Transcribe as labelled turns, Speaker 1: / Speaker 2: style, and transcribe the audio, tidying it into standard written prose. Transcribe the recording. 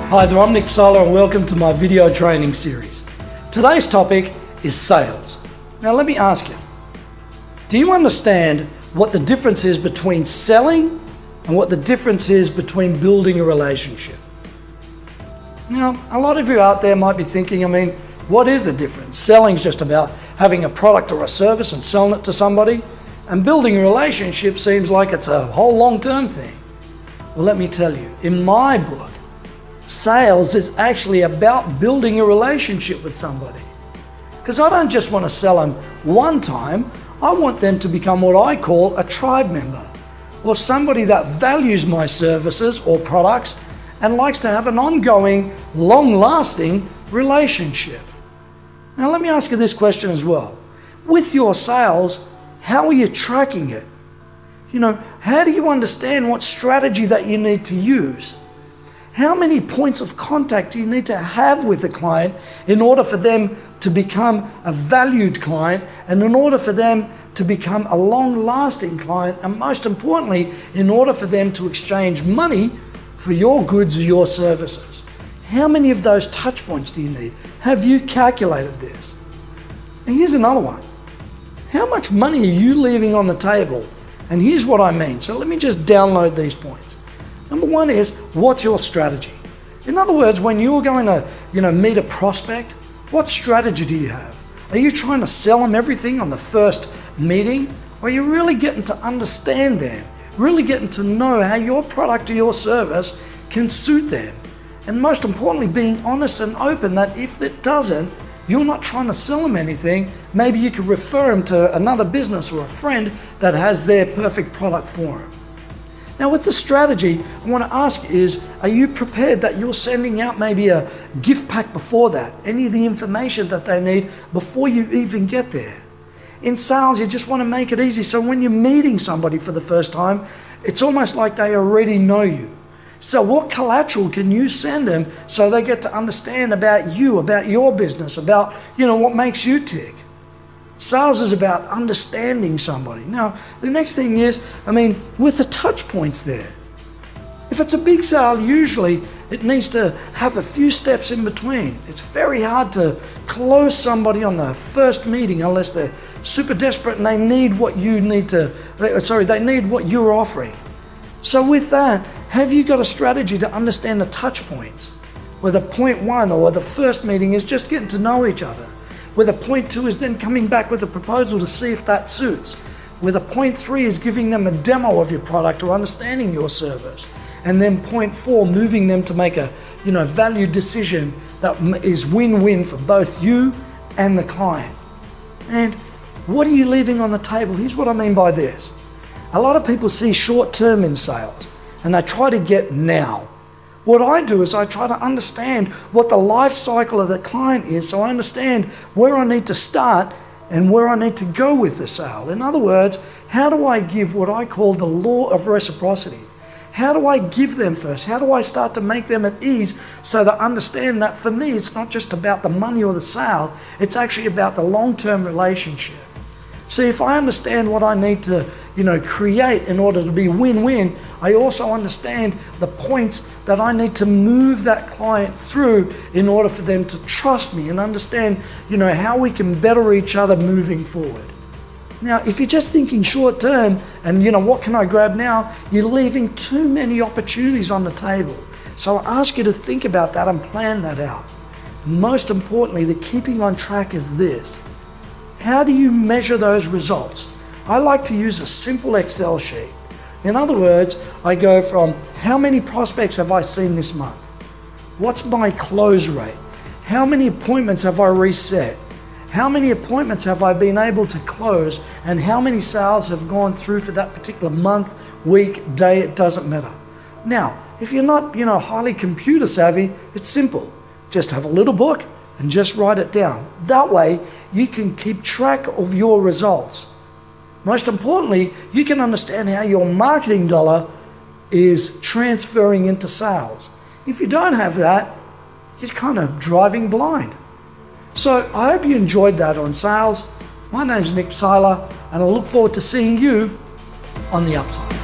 Speaker 1: Hi there, I'm Psaila and welcome to my video training series. Today's topic is sales. Now let me ask you, do you understand what the difference is between selling and what the difference is between building a relationship? Now, a lot of you out there might be thinking, what is the difference? Selling's just about having a product or a service and selling it to somebody, and building a relationship seems like it's a whole long-term thing. Well, let me tell you, in my book, sales is actually about building a relationship with somebody. Because I don't just want to sell them one time, I want them to become what I call a tribe member, or somebody that values my services or products and likes to have an ongoing, long-lasting relationship. Now let me ask you this question as well. With your sales, how are you tracking it? How do you understand what strategy that you need to use? How many points of contact do you need to have with the client in order for them to become a valued client, and in order for them to become a long-lasting client, and most importantly, in order for them to exchange money for your goods or your services? How many of those touch points do you need? Have you calculated this? And here's another one. How much money are you leaving on the table? And here's what I mean. So let me just download these points. Number one is, what's your strategy? In other words, when you're going to meet a prospect, what strategy do you have? Are you trying to sell them everything on the first meeting? Or are you really getting to understand them? Really getting to know how your product or your service can suit them? And most importantly, being honest and open that if it doesn't, you're not trying to sell them anything. Maybe you could refer them to another business or a friend that has their perfect product for them. Now with the strategy, I want to ask is, are you prepared that you're sending out maybe a gift pack before that? Any of the information that they need before you even get there? In sales, you just want to make it easy. So when you're meeting somebody for the first time, it's almost like they already know you. So what collateral can you send them so they get to understand about you, about your business, about what makes you tick? Sales is about understanding somebody. Now, the next thing is, with the touch points there. If it's a big sale, usually it needs to have a few steps in between. It's very hard to close somebody on the first meeting unless they're super desperate and they need what they need what you're offering. So with that, have you got a strategy to understand the touch points? Where the point one or the first meeting is just getting to know each other. Where the point two is then coming back with a proposal to see if that suits. Where the point three is giving them a demo of your product or understanding your service. And then point four, moving them to make a value decision that is win-win for both you and the client. And what are you leaving on the table? Here's what I mean by this. A lot of people see short-term in sales and they try to get now. What I do is I try to understand what the life cycle of the client is, so I understand where I need to start and where I need to go with the sale. In other words, how do I give what I call the law of reciprocity? How do I give them first? How do I start to make them at ease so they understand that for me, it's not just about the money or the sale, it's actually about the long-term relationship. See, if I understand what I need to create in order to be win-win, I also understand the points that I need to move that client through in order for them to trust me and understand, how we can better each other moving forward. Now, if you're just thinking short term and, what can I grab now, you're leaving too many opportunities on the table. So I ask you to think about that and plan that out. Most importantly, the keeping on track is this. How do you measure those results? I like to use a simple Excel sheet. In other words, I go from how many prospects have I seen this month? What's my close rate? How many appointments have I reset? How many appointments have I been able to close? And how many sales have gone through for that particular month, week, day, it doesn't matter. Now, if you're not, highly computer savvy, it's simple. Just have a little book and just write it down. That way, you can keep track of your results. Most importantly, you can understand how your marketing dollar is transferring into sales. If you don't have that, you're kind of driving blind. So I hope you enjoyed that on sales. My name's Psaila, and I look forward to seeing you on the upside.